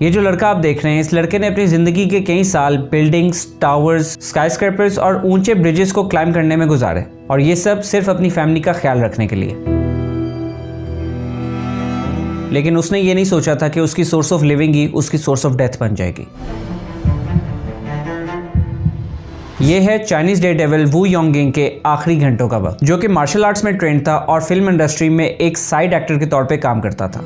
ये जो लड़का आप देख रहे हैं, इस लड़के ने अपनी जिंदगी के कई साल बिल्डिंग्स, टावर्स, स्काईस्क्रैपर्स और ऊंचे ब्रिजेस को क्लाइंब करने में गुजारे, और ये सब सिर्फ अपनी फैमिली का ख्याल रखने के लिए। लेकिन उसने ये नहीं सोचा था कि उसकी सोर्स ऑफ लिविंग ही उसकी सोर्स ऑफ डेथ बन जाएगी। ये है चाइनीज डे डेविल वू योंगिंग के आखिरी घंटों का वक्त, जो कि मार्शल आर्ट्स में ट्रेंड था और फिल्म इंडस्ट्री में एक साइड एक्टर के तौर पे काम करता था।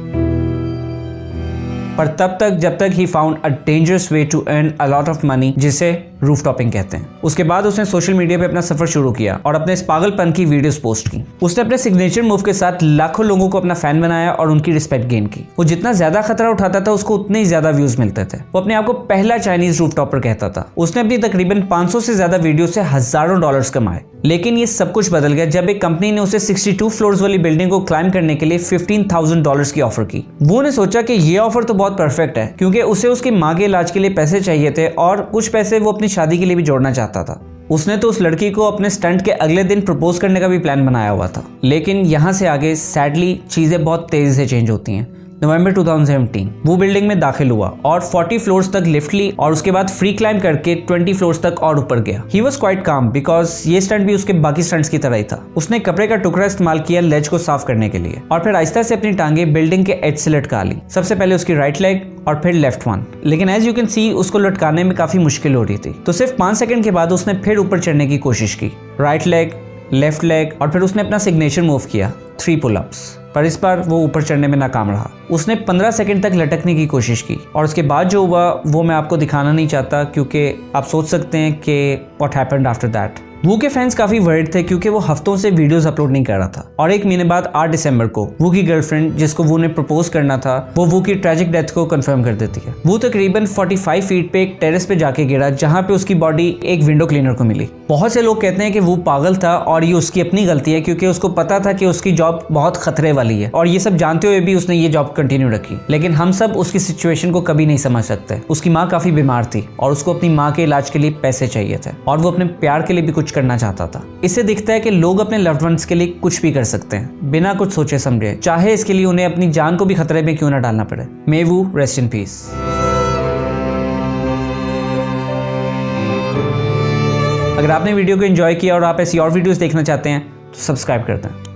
पर तब तक जब तक he found a dangerous way to earn a lot of money, जिसे रूफ टॉपिंग कहते हैं। उसके बाद उसने सोशल मीडिया पे अपना सफर शुरू किया और अपने इस पागलपन की वीडियोस पोस्ट की। उसने अपने सिग्नेचर मूव के साथ लाखों लोगों को अपना फैन बनाया और उनकी रिस्पेक्ट गेन की। वो जितना ज्यादा खतरा उठाता था उसको उतने ही ज्यादा व्यूज मिलते थे। वो अपने आप को पहला चाइनीज रूफ टॉपर कहता था। उसने अपनी तकरीबन 500 से ज्यादा वीडियो से हजारों डॉलर्स कमाए। लेकिन ये सब कुछ बदल गया जब एक कंपनी ने उसे 62 फ्लोर्स वाली बिल्डिंग को क्लाइंब करने के लिए $15,000 की ऑफर की। वो ने सोचा कि ये ऑफर तो बहुत परफेक्ट है, क्योंकि उसे उसकी माँ के इलाज के लिए पैसे चाहिए थे और कुछ पैसे वो अपनी शादी के लिए भी जोड़ना चाहता था। उसने तो उस लड़की को अपने स्टंट के अगले दिन प्रपोज करने का भी प्लान बनाया हुआ था। लेकिन यहाँ से आगे सैडली चीजें बहुत तेजी से चेंज होती हैं। नवंबर 2017 वो बिल्डिंग में दाखिल हुआ और 40 फ्लोर्स तक लिफ्ट ली और उसके बाद फ्री क्लाइंब करके 20 फ्लोर्स तक और ऊपर गया। ही वॉज क्वाइट काम बिकॉज ये स्टंट भी उसके बाकी स्टंट्स की तरह ही था। उसने कपड़े का टुकड़ा इस्तेमाल किया लेज को साफ करने के लिए और फिर आहिस्ता से अपनी टांगे बिल्डिंग के एज से लटका ली। सबसे पहले उसकी राइट लेग और फिर लेफ्ट वन। लेकिन एज यू कैन सी उसको लटकाने में काफी मुश्किल हो रही थी, तो सिर्फ 5 सेकंड के बाद उसने फिर ऊपर चढ़ने की कोशिश की। राइट लेग, लेफ्ट लेग और फिर उसने अपना सिग्नेचर मूव किया 3 पुल-अप्स। पर इस बार वो ऊपर चढ़ने में नाकाम रहा। उसने 15 सेकंड तक लटकने की कोशिश की और उसके बाद जो हुआ वो मैं आपको दिखाना नहीं चाहता, क्योंकि आप सोच सकते हैं कि व्हाट हैपेंड आफ्टर दैट। वू के फैंस काफी वर्ried थे क्योंकि वो हफ्तों से वीडियोस अपलोड नहीं कर रहा था। और एक महीने बाद 8 दिसंबर को वू की गर्लफ्रेंड, जिसको वू ने प्रपोज करना था, वो वू की ट्रेजिक डेथ को कंफर्म कर देती है। वो तकरीबन 45 फीट पे एक टेरेस पे जाके गिरा, जहाँ पे उसकी बॉडी एक विंडो क्लीनर को मिली। बहुत से लोग कहते हैं कि वो पागल था और ये उसकी अपनी गलती है, क्योंकि उसको पता था कि उसकी जॉब बहुत खतरे वाली है और ये सब जानते हुए भी उसने ये जॉब कंटिन्यू रखी। लेकिन हम सब उसकी सिचुएशन को कभी नहीं समझ सकते। उसकी माँ काफी बीमार थी और उसको अपनी माँ के इलाज के लिए पैसे चाहिए थे और वो अपने प्यार के लिए भी कुछ करना चाहता था। इससे दिखता है कि लोग अपने लव्ड वंस के लिए कुछ भी कर सकते हैं बिना कुछ सोचे समझे, चाहे इसके लिए उन्हें अपनी जान को भी खतरे में क्यों ना डालना पड़े। मे वू रेस्ट इन पीस। अगर आपने वीडियो को एंजॉय किया और आप ऐसी और वीडियोस देखना चाहते हैं तो सब्सक्राइब कर दें।